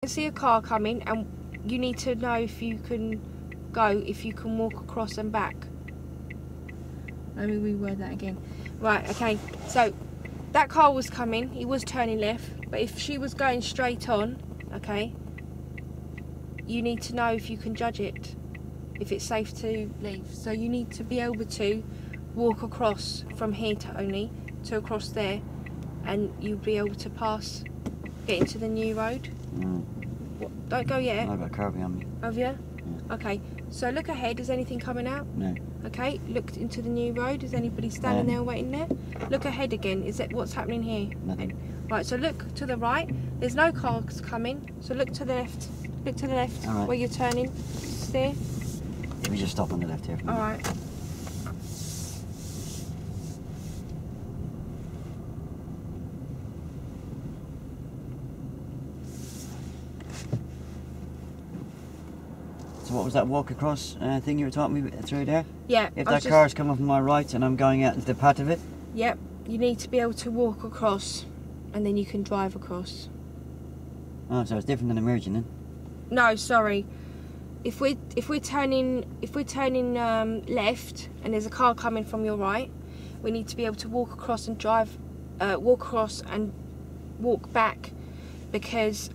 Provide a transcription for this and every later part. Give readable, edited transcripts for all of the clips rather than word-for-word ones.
You see a car coming and you need to know if you can go, if you can walk across and back. Let me reword that again. Right, okay, so that car was coming, he was turning left, but if she was going straight on, okay, you need to know if you can judge it, if it's safe to leave. So you need to be able to walk across from here to only to across there, and you'll be able to pass, get into the new road. What, don't go yet. I've got a car behind me. Have you? Yeah. Okay, so look ahead, is anything coming out? No. Okay, look into the new road, is anybody standing there waiting there? Look ahead again, is it what's happening here? Nothing. Right, so look to the right, there's no cars coming, so look to the left. Look to the left, All right. where you're turning, steer. We just stop on the left here. Alright. So what was that walk across thing you were talking me through there? Yeah. If that car's come up on my right and I'm going out into the path of it? Yep, you need to be able to walk across and then you can drive across. Oh, so it's different than emerging then? No, sorry. If we're turning left and there's a car coming from your right, we need to be able to walk across and walk across and walk back, because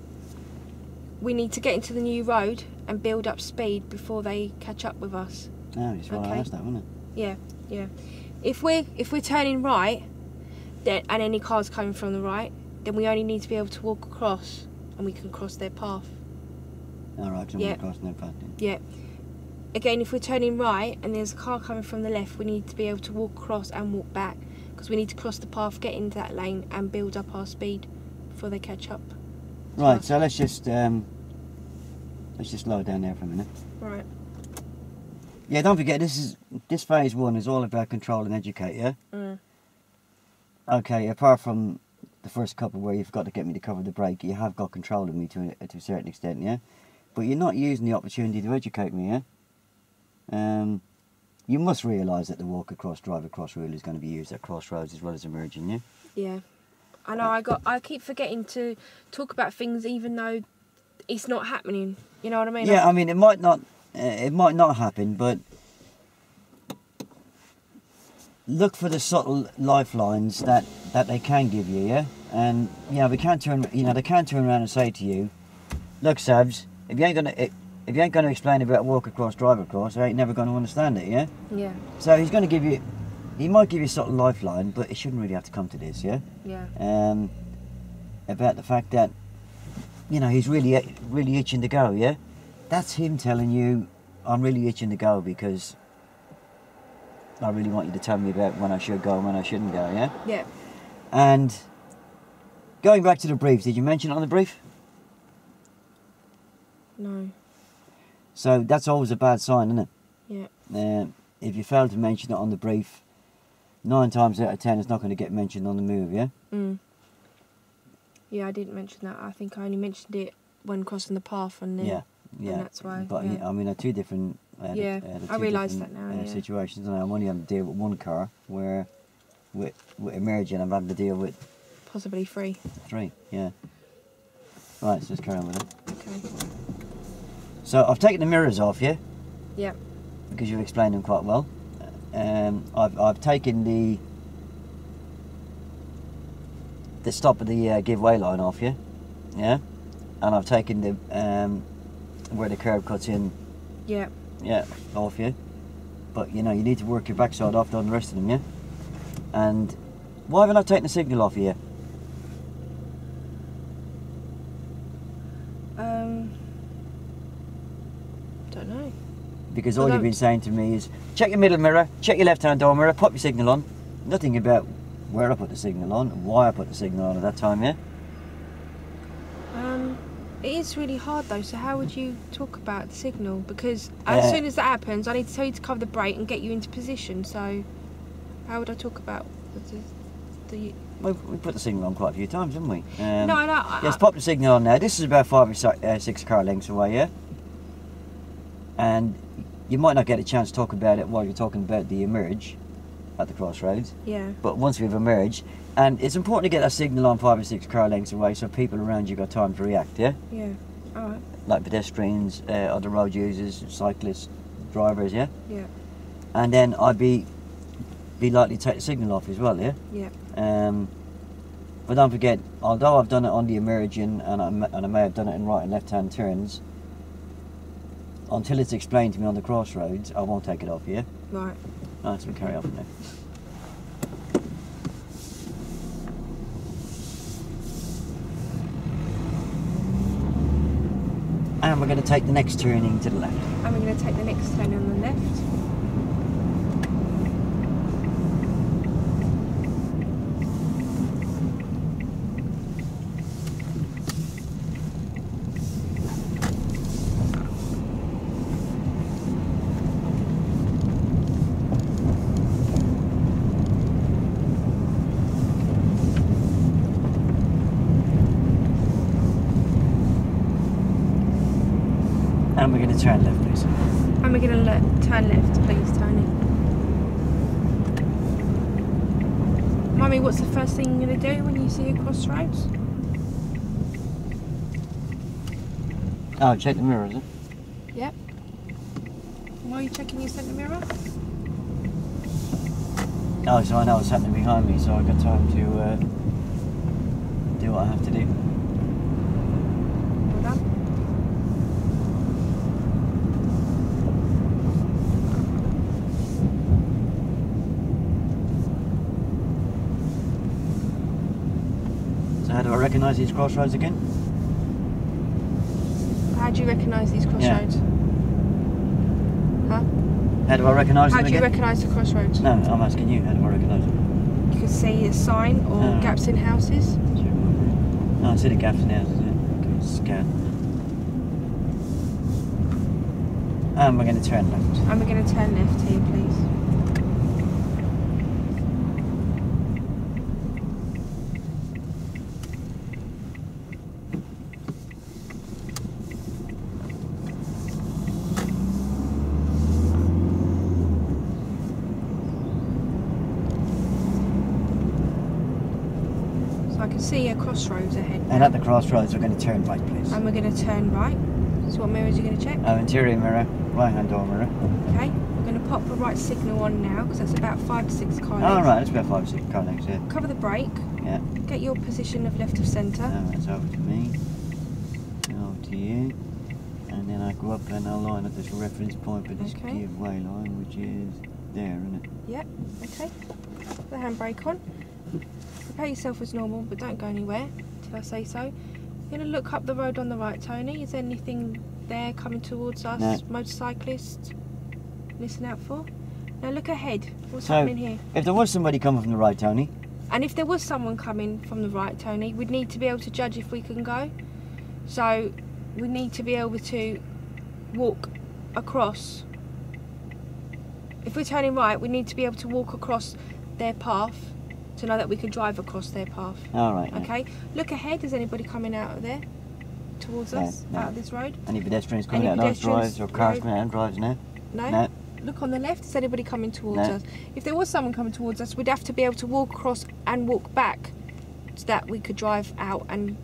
we need to get into the new road and build up speed before they catch up with us. Oh, that's why I asked that, wasn't it? Yeah, yeah. If we're turning right, then and any car's coming from the right, then we only need to be able to walk across, and we can cross their path. Alright, so Yeah. we're crossing that path then. Yeah. Again, if we're turning right and there's a car coming from the left, we need to be able to walk across and walk back, because we need to cross the path, get into that lane, and build up our speed before they catch up. Right, so let's just slow it down there for a minute. Right. Yeah, don't forget, this phase 1 is all about control and educate, yeah? Mm. Okay, apart from the first couple where you've got to get me to cover the brake, you have got control of me to a certain extent, yeah? But you're not using the opportunity to educate me, yeah? You must realise that the walk across, drive across rule is going to be used at Crossroads as well as emerging, yeah? Yeah. I know, I keep forgetting to talk about things even though it's not happening. You know what I mean? Yeah, I mean, it might not happen, but look for the subtle lifelines that they can give you, yeah? And you know, they can turn around and say to you, look, Sabs, if you ain't gonna explain about walk across, drive across, I ain't never gonna understand it, yeah? Yeah. So he might give you a subtle lifeline, but it shouldn't really have to come to this, yeah? Yeah. About the fact that, you know, he's really itching to go, yeah? That's him telling you, I'm really itching to go because I really want you to tell me about when I should go and when I shouldn't go, yeah? Yeah. And going back to the brief, did you mention it on the brief? No. So that's always a bad sign, isn't it? Yeah. If you fail to mention it on the brief, 9 times out of 10 it's not going to get mentioned on the move, yeah? Mm. Yeah, I didn't mention that. I think I only mentioned it when crossing the path, and Yeah. and that's why. But yeah. I mean, they're two different. I realise that now. Yeah. Situations, and I'm only having to deal with one car, where with emerging, I'm having to deal with Possibly 3. 3. Yeah. Right, so let's carry on with it. Okay. So I've taken the mirrors off, yeah, Yeah. because you've explained them quite well. I've taken the stop of the giveaway line off, yeah, and I've taken the where the curb cuts in. Yeah. Yeah, off you. But you know, you need to work your backside off on the rest of them, yeah? And why haven't I taken the signal off you? Don't know. Because all you've been saying to me is check your middle mirror, check your left hand door mirror, pop your signal on. Nothing about where I put the signal on, why I put the signal on at that time, yeah? It is really hard though, so how would you talk about the signal? Because as soon as that happens, I need to tell you to cover the brake and get you into position, so how would I talk about the... We put the signal on quite a few times, haven't we? No, I know. Yes, pop the signal on now. This is about 5 or 6 car lengths away, yeah? And you might not get a chance to talk about it while you're talking about the emerge at the Crossroads. Yeah. But once we've emerged, and it's important to get that signal on 5 or 6 car lengths away so people around you got time to react, yeah? Yeah. Alright. like pedestrians, other road users, cyclists, drivers, yeah? Yeah. And then I'd be likely to take the signal off as well, yeah? Yeah. But don't forget, although I've done it on the emerging and I may have done it in right and left hand turns, until it's explained to me on the crossroads, I won't take it off, yeah? Right. Right, so we carry on from there. And we're going to take the next turning to the left. And we're going to take the next turn on the left. And we're going to turn left, please. And we're going to turn left, please, Tony. Mummy, what's the first thing you're going to do when you see a crossroads? Oh, check the mirror, is it? Yep. Why are you checking your centre mirror? Oh, so I know what's happening behind me, so I've got time to do what I have to do. Well done. So how do I recognise these crossroads again? How do you recognise these crossroads? Huh? How do I recognise How them do you again? recognise the crossroads? No, I'm asking you, how do I recognise them? You can see a sign or Oh. gaps in houses. No, I see the gaps in the houses, yeah. Okay, scan. And we're going to turn left. And we're going to turn left here, please. So I can see a crossroads ahead. And at the crossroads, we're going to turn right, please. And we're going to turn right. So what mirrors are you going to check? Interior mirror, right hand door mirror. Okay, we're going to pop the right signal on now because that's about 5 to 6 car lengths. Oh, right, that's about 5 or 6 car lengths, yeah. Cover the brake. Yeah. Get your position of left of centre. That's over to me. Over to you. And then I go up and I'll line up this reference point for this Okay. giveaway line, which is there, isn't it? Yep, okay. Put the handbrake on. Prepare yourself as normal, but don't go anywhere till I say so. You're going to look up the road on the right, Tony. Is there anything there coming towards us? No. Motorcyclists? Listen out for. Now look ahead. What's So- happening here? If there was somebody coming from the right, Tony, And if there was someone coming from the right, Tony, we'd need to be able to judge if we can go. So we need to be able to walk across. If we're turning right, we need to be able to walk across their path to know that we can drive across their path. alright. Yeah. Okay, look ahead. Is anybody coming out of there towards No, us, no. out of this road? Any pedestrians coming Any out those pedestrians? drives or cars No. coming out drives now? No? No. Look on the left. Is anybody coming towards No. us? If there was someone coming towards us, we'd have to be able to walk across and walk back so that we could drive out and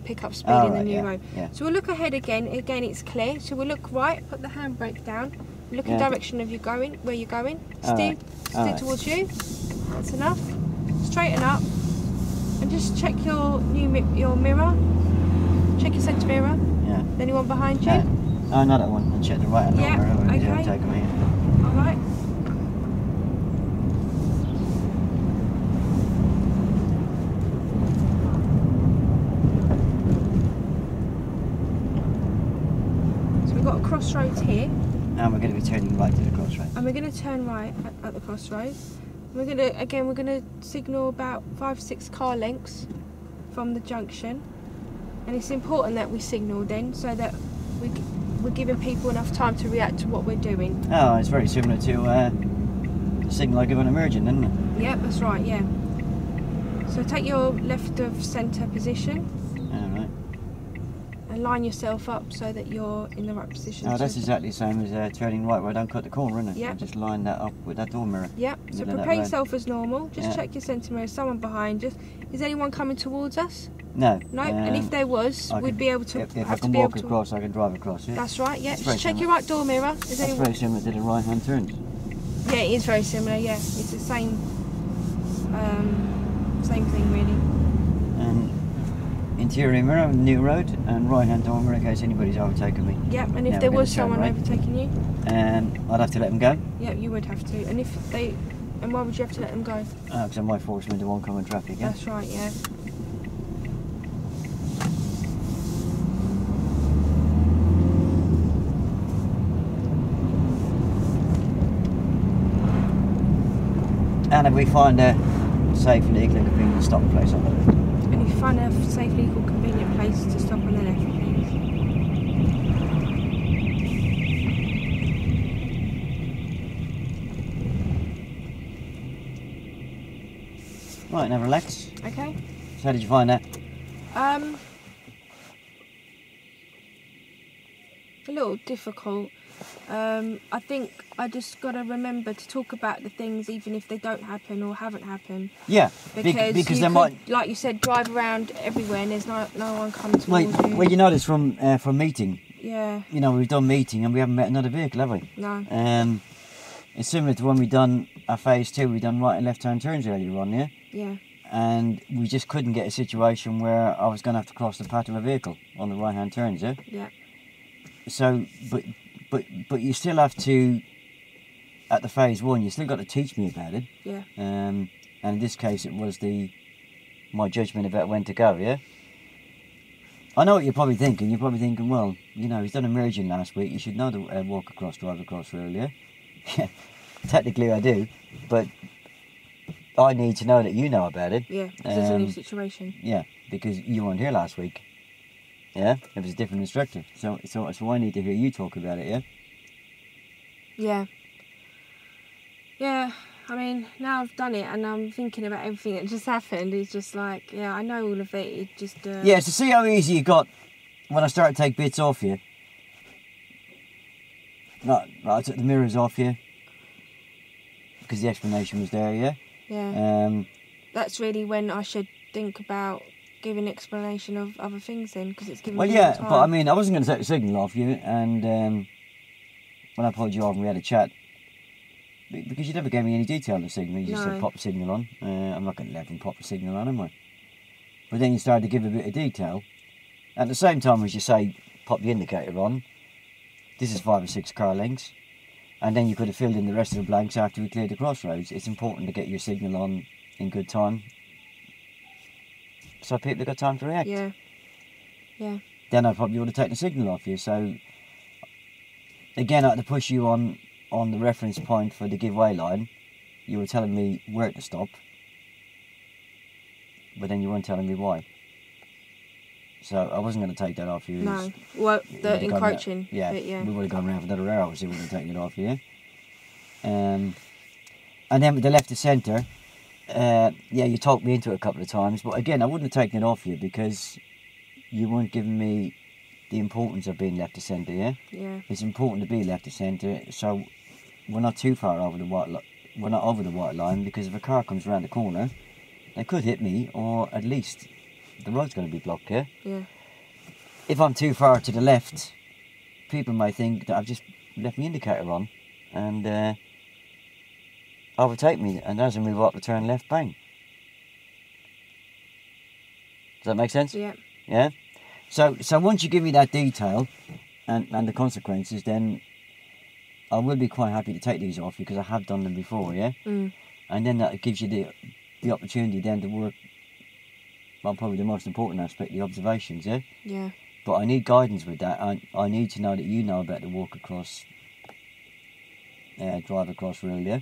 pick up speed in the new road. Yeah. So we'll look ahead again. Again, it's clear. So we'll look right, put the handbrake down, look in Yeah. direction of you going, where you're going. All Steer, right. steer All right. towards you. That's enough. Straighten up, and just check your your mirror. Check your centre mirror. Yeah. Anyone behind you? No. Oh, not that one. I'll check the right hand Yeah, door. okay. Take them here. All right. So we've got a crossroads here, And we're going to be turning right to the crossroads. and we're going to turn right at the crossroads. We're going to signal about 5-6 car lengths from the junction, and it's important that we signal then so that we're giving people enough time to react to what we're doing. Oh, it's very similar to the signal I give on emerging, isn't it? Yep, that's right, yeah. So take your left of centre position Alright. and and line yourself up so that you're in the right position. Oh, that's exactly the same as turning right where I don't cut the corner, isn't it? Yeah. I just line that up with that door mirror. Yep, so prepare yourself as normal. Just check your centre mirror. Is someone behind us? Is anyone coming towards us? No. No, and if there was, we'd be able to... If I can walk across, I can drive across, yeah? That's right, yeah. Just check your right door mirror. It's very similar to the right-hand turns. Yeah, it is very similar, yeah. It's the same thing, really. Interior mirror on the new road, and right-hand door mirror in case anybody's overtaken me. Yep, and if there was someone overtaking you? I'd have to let them go. Yeah, you would have to. And if they... And why would you have to let them go? Because I might force them into oncoming traffic, yeah? That's right, yeah. And if we find a safe, legal and convenient stopping place on the left. And if you find a safe, legal, convenient place to stop on the left, please. Right, now relax. Okay. So how did you find that? A little difficult. I think I just got to remember to talk about the things even if they don't happen or haven't happened. Yeah, because they might, like you said, drive around everywhere and there's no one coming towards you. Well, you know this from meeting. Yeah. You know, we've done meeting and we haven't met another vehicle, have we? No. It's similar to when we done our phase 2, we done right and left hand turns earlier on, yeah? Yeah. And we just couldn't get a situation where I was going to have to cross the path of a vehicle on the right hand turns, yeah? Yeah. So, but you still have to, at the phase 1, you still got to teach me about it. Yeah. And in this case, it was my judgment about when to go, yeah? I know what you're probably thinking. You're probably thinking, well, you know, he's done a merging last week. You should know the walk across, drive across rule, yeah? Yeah, technically I do, but I need to know that you know about it. Yeah, because it's a new situation. Yeah, because you weren't here last week. Yeah, it was a different instructor. So I need to hear you talk about it, yeah? Yeah. Yeah, I mean, now I've done it and I'm thinking about everything that just happened. It's just like, yeah, I know all of it. It just... Yeah, to see how easy you got when I started to take bits off you. Right, I took the mirrors off you. Because the explanation was there, yeah? Yeah. That's really when I should think about giving explanation of other things then, because it's giving me more time. But I mean, I wasn't going to take the signal off you, and when I pulled you off and we had a chat, because you never gave me any detail on the signal, you just said pop the signal on. I'm not going to let them pop the signal on, am I? But then you started to give a bit of detail. At the same time as you say, pop the indicator on, this is 5 or 6 car lengths, and then you could have filled in the rest of the blanks after we cleared the crossroads. It's important to get your signal on in good time, so people have got time to react. Yeah. Yeah. Then I probably would have taken the signal off you. So again, I had to push you on the reference point for the giveaway line. You were telling me where to stop, but then you weren't telling me why. So I wasn't going to take that off you. No. Well, the encroaching bit, yeah. We would have gone around for another hour, obviously, we would have taken it off you. And then with the left to centre, yeah, you talked me into it a couple of times, but again, I wouldn't have taken it off you because you weren't giving me the importance of being left to centre, yeah? Yeah. It's important to be left to centre, so we're not too far over the white line. We're not over the white line, because if a car comes around the corner, they could hit me, or at least the road's going to be blocked, yeah? Yeah. If I'm too far to the left, people may think that I've just left my indicator on and overtake me, and as I move up to turn left, bang. Does that make sense? Yeah. Yeah? So once you give me that detail and the consequences, then I will be quite happy to take these off you, because I have done them before, yeah? Mm. And then that gives you the opportunity then to work on probably the most important aspect, the observations, yeah? Yeah. But I need guidance with that. I need to know that you know about the walk across, drive across rule, yeah?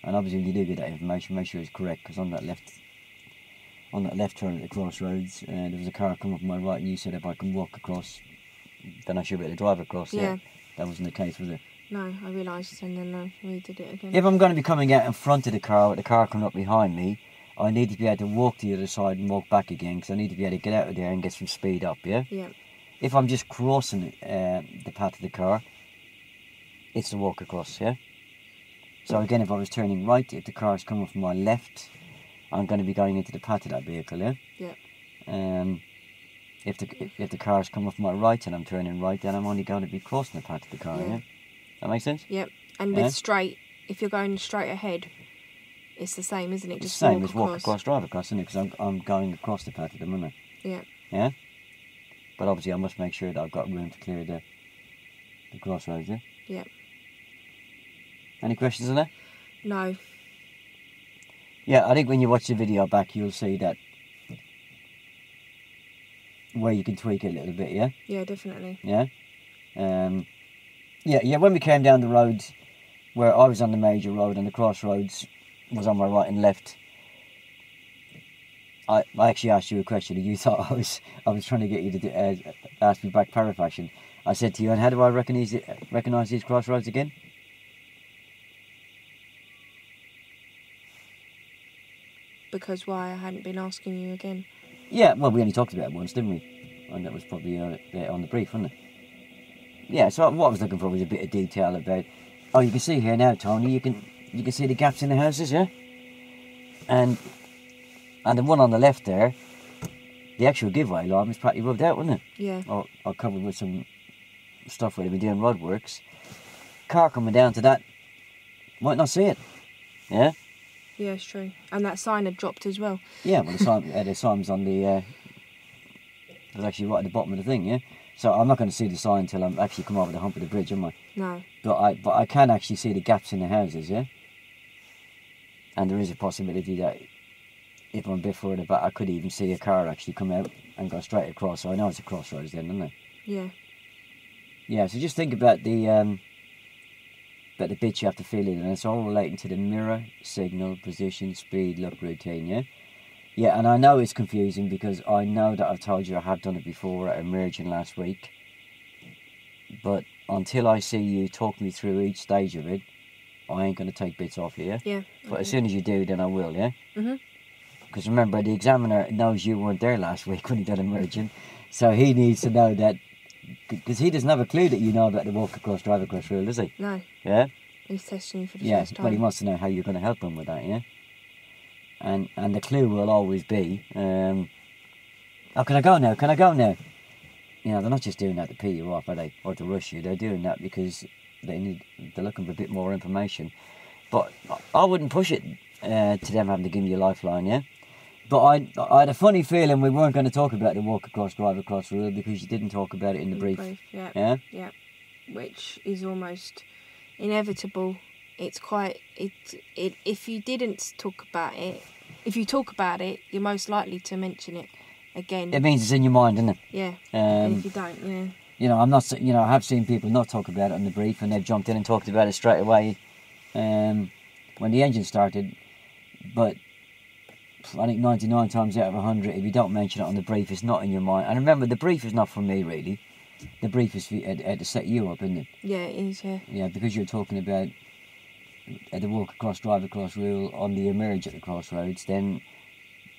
And obviously when you do get that information, make sure it's correct, because on that left turn at the crossroads, there was a car coming up on my right, and you said if I can walk across, then I should be able to drive across. Yeah. That wasn't the case, was it? No, I realised, and then we did it again. If I'm going to be coming out in front of the car with the car coming up behind me, I need to be able to walk to the other side and walk back again, because I need to be able to get out of there and get some speed up, yeah? Yeah. If I'm just crossing the path of the car, it's the walk across, yeah? So again, if I was turning right, if the car's coming from my left, I'm going to be going into the path of that vehicle, yeah? Yeah. If the car's coming from my right and I'm turning right, then I'm only going to be crossing the path of the car, yeah? That makes sense? Yep. And with straight, if you're going straight ahead, it's the same, isn't it? It's Just the same walk as walk across, drive across, isn't it? Because I'm going across the path of them, aren't I? Yeah. Yeah? But obviously I must make sure that I've got room to clear the crossroads, yeah? Yeah. Any questions on that? No. Yeah, I think when you watch the video back, you'll see that where you can tweak it a little bit, yeah? Yeah, definitely. Yeah? Yeah, when we came down the road where I was on the major road and the crossroads was on my right and left, I actually asked you a question and you thought I was trying to get you to ask me back paraphrasing. I said to you, and how do I recognise these crossroads again? Because why? I hadn't been asking you again. Yeah, well, we only talked about it once, didn't we? And that was probably on the brief, wasn't it? Yeah, so what I was looking for was a bit of detail about... Oh, you can see here now, Tony, you can see the gaps in the houses, yeah? And the one on the left there, the actual giveaway line was practically rubbed out, wasn't it? Yeah. Or covered with some stuff where they've been doing road works. Car coming down to that might not see it, yeah? Yeah, it's true. And that sign had dropped as well. Yeah, well, the sign's on the... it was actually right at the bottom of the thing, yeah? So I'm not going to see the sign until I'm actually come over the hump of the bridge, am I? No. But I can actually see the gaps in the houses, yeah? And there is a possibility that if I'm a bit further back, I could even see a car actually come out and go straight across. So I know it's a crossroads then, isn't it? Yeah. Yeah, so just think about the bits you have to fill in, and it's all relating to the mirror, signal, position, speed, look, routine, yeah? Yeah, and I know it's confusing because I know that I've told you I have done it before at Emerging last week. But until I see you talk me through each stage of it, I ain't going to take bits off here. Yeah. But as soon as you do, then I will, yeah? Mhm. Because remember, the examiner knows you weren't there last week when he did Emerging. So he needs to know that, because he doesn't have a clue that you know about the walk across, drive across rule, does he? No. Yeah? He's testing you for the Yes, first time. but he wants to know how you're going to help him with that, yeah? And the clue will always be, oh, can I go now? Can I go now? You know, they're not just doing that to pee you off, are they? Or to rush you. They're doing that because they're looking for a bit more information. But I wouldn't push it to them having to give me a lifeline, yeah? But I had a funny feeling we weren't going to talk about the walk across, drive across rule because you didn't talk about it in the brief. Yeah. Yeah? Yeah. Which is almost inevitable. It's quite... if you didn't talk about it... If you talk about it, you're most likely to mention it again. It means it's in your mind, doesn't it? Yeah. And if you don't, yeah. You know, I'm not. You know, I have seen people not talk about it in the brief, and they've jumped in and talked about it straight away when the engine started. But I think 99 times out of 100, if you don't mention it on the brief, it's not in your mind. And remember, the brief is not for me, really. The brief is to set you up, isn't it? Yeah, it is. Yeah. Yeah, because you're talking about the walk across, drive across rule on the emerge at the crossroads, then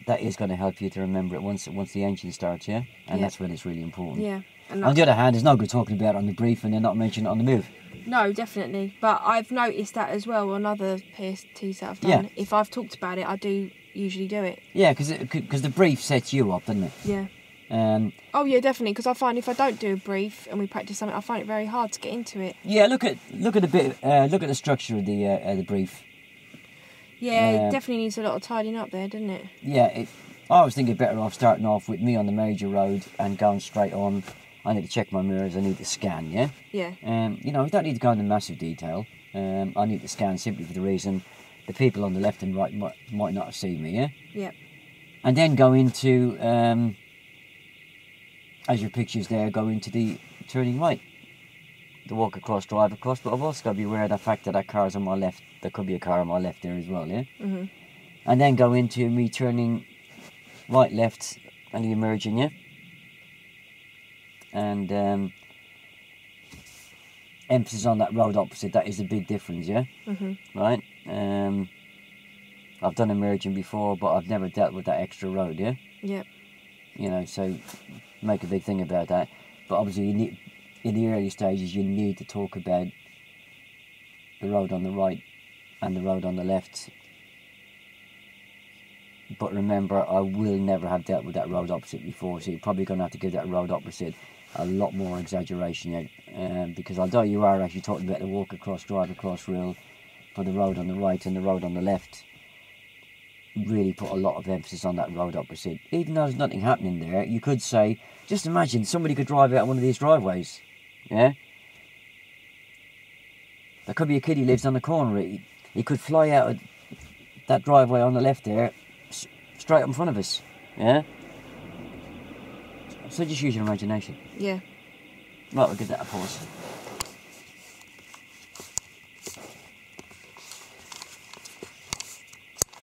that is going to help you to remember it once the engine starts, yeah? And that's when it's really important. Yeah. And on the other hand, there's no good talking about it on the brief and then not mentioning it on the move. No, definitely. But I've noticed that as well on other PSTs that I've done. Yeah. If I've talked about it, I do usually do it. Yeah, because the brief sets you up, doesn't it? Yeah. Oh yeah, definitely. Because I find if I don't do a brief and we practice something, I find it very hard to get into it. Yeah, look at the structure of the brief. Yeah, it definitely needs a lot of tidying up there, doesn't it? Yeah, I was thinking better off starting off with me on the major road and going straight on. I need to check my mirrors. I need to scan. Yeah. Yeah. You know, we don't need to go into massive detail. I need to scan simply for the reason the people on the left and right might not have seen me. Yeah. Yeah. And then go into as your pictures there, go into the turning right, the walk across, drive across. But I've also got to be aware of the fact that car's on my left. There could be a car on my left there as well. Yeah. Mhm. And then go into me turning right, left, and the emerging. Yeah. And emphasis on that road opposite. That is a big difference. Yeah. Mhm. Right. I've done a merging before, but I've never dealt with that extra road, yeah? Yep. You know, so make a big thing about that. But obviously, you need, in the early stages, you need to talk about the road on the right and the road on the left. But remember, I will never have dealt with that road opposite before, so you're probably going to have to give that road opposite a lot more exaggeration, because although you are actually talking about the walk across, drive across rule for the road on the right and the road on the left, really put a lot of emphasis on that road opposite. Even though there's nothing happening there, you could say, just imagine somebody could drive out one of these driveways, yeah? There could be a kid who lives on the corner, he could fly out of that driveway on the left there, straight up in front of us, yeah? So just use your imagination. Yeah. Right, we'll give that a pause.